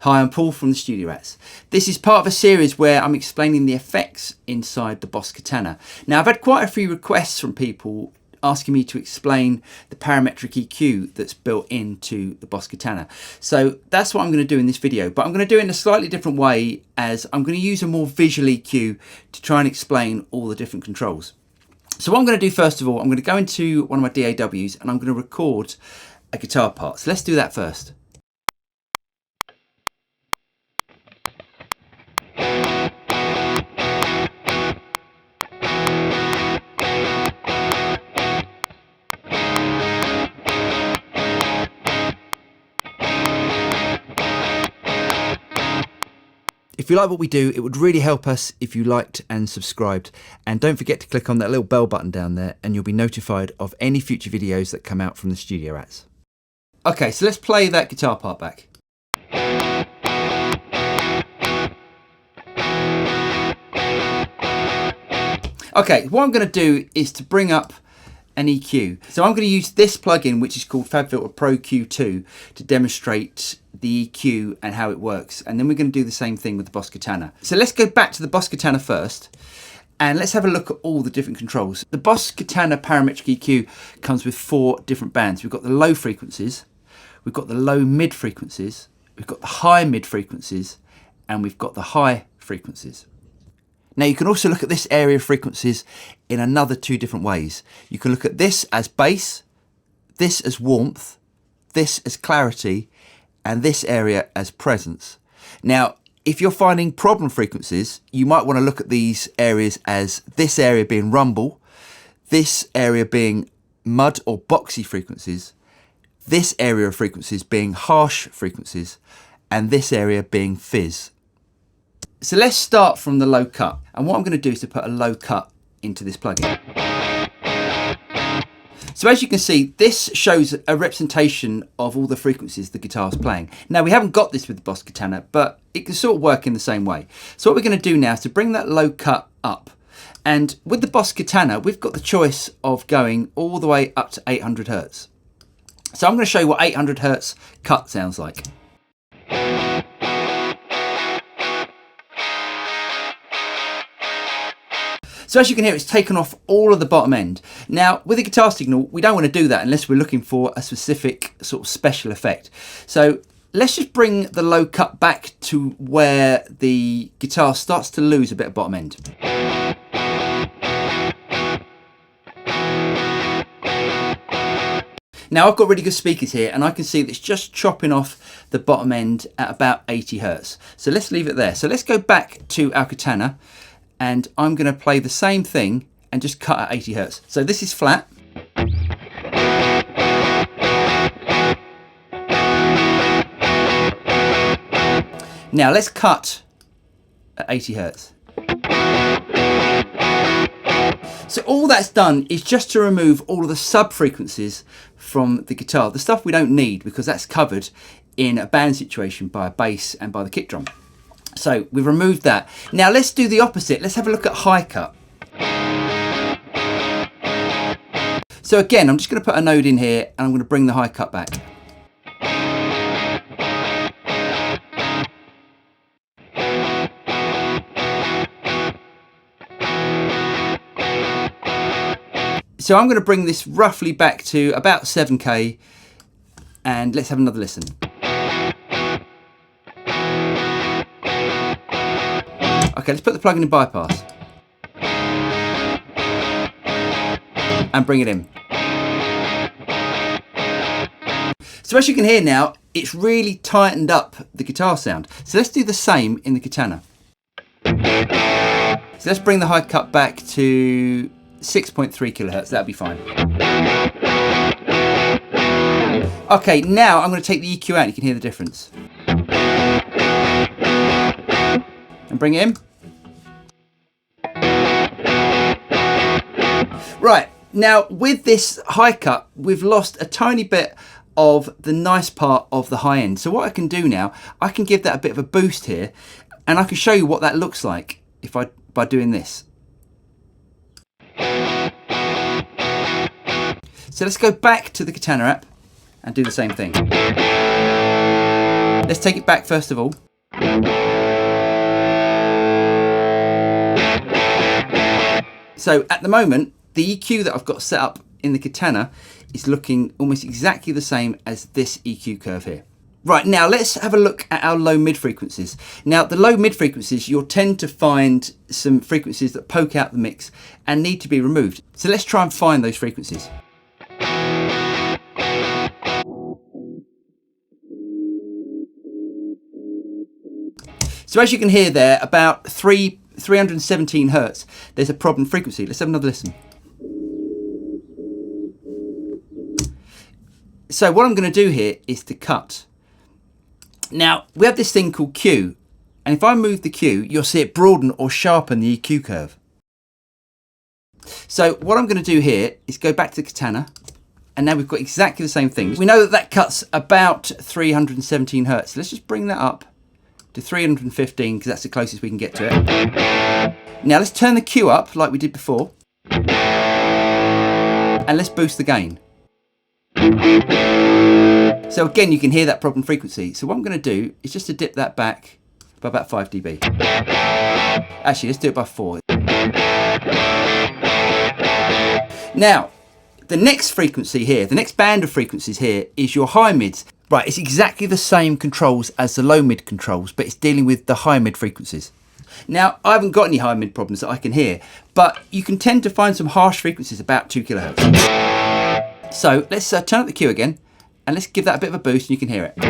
Hi, I'm Paul from the Studio Rats. This is part of a series where I'm explaining the effects inside the Boss Katana. Now, I've had quite a few requests from people asking me to explain the parametric EQ that's built into the Boss Katana. So that's what I'm going to do in this video, but I'm going to do it in a slightly different way, as I'm going to use a more visual EQ to try and explain all the different controls. So what I'm going to do first of all, I'm going to go into one of my DAWs and I'm going to record a guitar part. So let's do that first. If you like what we do, it would really help us if you liked and subscribed. And don't forget to click on that little bell button down there and you'll be notified of any future videos that come out from the Studio Rats. Okay, so let's play that guitar part back. Okay, what I'm going to do is to bring up an EQ. So I'm going to use this plugin, which is called FabFilter Pro Q2, to demonstrate the EQ and how it works. And then we're going to do the same thing with the Boss Katana. So let's go back to the Boss Katana first, and let's have a look at all the different controls. The Boss Katana Parametric EQ comes with 4 different bands. We've got the low frequencies, we've got the low mid frequencies, we've got the high mid frequencies, and we've got the high frequencies. Now you can also look at this area of frequencies in another 2 different ways. You can look at this as bass, this as warmth, this as clarity, and this area as presence. Now, if you're finding problem frequencies, you might want to look at these areas as this area being rumble, this area being mud or boxy frequencies, this area of frequencies being harsh frequencies, and this area being fizz. So let's start from the low cut. And what I'm going to do is to put a low cut into this plugin. So as you can see, this shows a representation of all the frequencies the guitar's playing. Now we haven't got this with the Boss Katana, but it can sort of work in the same way. So what we're going to do now is to bring that low cut up. And with the Boss Katana, we've got the choice of going all the way up to 800 Hertz. So I'm going to show you what 800 Hertz cut sounds like. So as you can hear, it's taken off all of the bottom end. Now, with a guitar signal, we don't want to do that unless we're looking for a specific sort of special effect. So let's just bring the low cut back to where the guitar starts to lose a bit of bottom end. Now I've got really good speakers here and I can see that it's just chopping off the bottom end at about 80 Hertz. So let's leave it there. So let's go back to our Katana. And I'm going to play the same thing and just cut at 80 Hertz. So this is flat. Now let's cut at 80 Hertz. So all that's done is just to remove all of the sub frequencies from the guitar, the stuff we don't need because that's covered in a band situation by a bass and by the kick drum. So we've removed that. Now let's do the opposite. Let's have a look at high cut. So again, I'm just going to put a node in here and I'm going to bring the high cut back. So I'm going to bring this roughly back to about 7K and let's have another listen. Okay, let's put the plug-in bypass and bring it in. So as you can hear now, it's really tightened up the guitar sound. So let's do the same in the Katana. So let's bring the high cut back to 6.3 kilohertz, that'll be fine. Okay, now I'm going to take the EQ out, you can hear the difference. And bring it in. Right, now with this high cut, we've lost a tiny bit of the nice part of the high end. So what I can do now, I can give that a bit of a boost here, and I can show you what that looks like by doing this. So let's go back to the Katana app and do the same thing. Let's take it back first of all. So at the moment, the EQ that I've got set up in the Katana is looking almost exactly the same as this EQ curve here. Right, now let's have a look at our low mid frequencies. Now the low mid frequencies, you'll tend to find some frequencies that poke out the mix and need to be removed. So let's try and find those frequencies. So as you can hear there, about 317 hertz, there's a problem frequency. Let's have another listen. So what I'm going to do here is to cut. Now, we have this thing called Q, and if I move the Q, you'll see it broaden or sharpen the EQ curve. So what I'm going to do here is go back to the Katana, and now we've got exactly the same thing. We know that that cuts about 317 hertz. Let's just bring that up to 315, because that's the closest we can get to it. Now let's turn the Q up like we did before, and let's boost the gain. So again, you can hear that problem frequency. So what I'm going to do is just to dip that back by about 5 dB. Actually, let's do it by 4. Now, the next frequency here, the next band of frequencies here is your high mids. Right, it's exactly the same controls as the low mid controls, but it's dealing with the high mid frequencies. Now, I haven't got any high mid problems that I can hear, but you can tend to find some harsh frequencies about 2 kilohertz. So let's turn up the Q again, and let's give that a bit of a boost and you can hear it.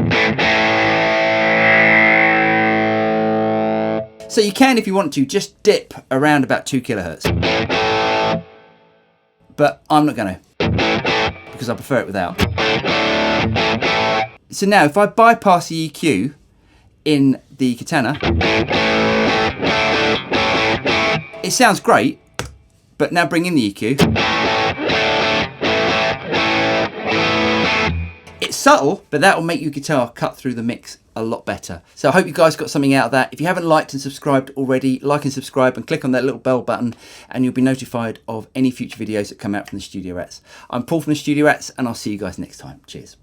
So you can, if you want to, just dip around about 2 kilohertz. But I'm not going to, because I prefer it without. So now if I bypass the EQ in the Katana, it sounds great, but now bring in the EQ. It's subtle, but that will make your guitar cut through the mix a lot better. So I hope you guys got something out of that. If you haven't liked and subscribed already, like and subscribe and click on that little bell button and you'll be notified of any future videos that come out from the Studio Rats. I'm Paul from the Studio Rats and I'll see you guys next time. Cheers.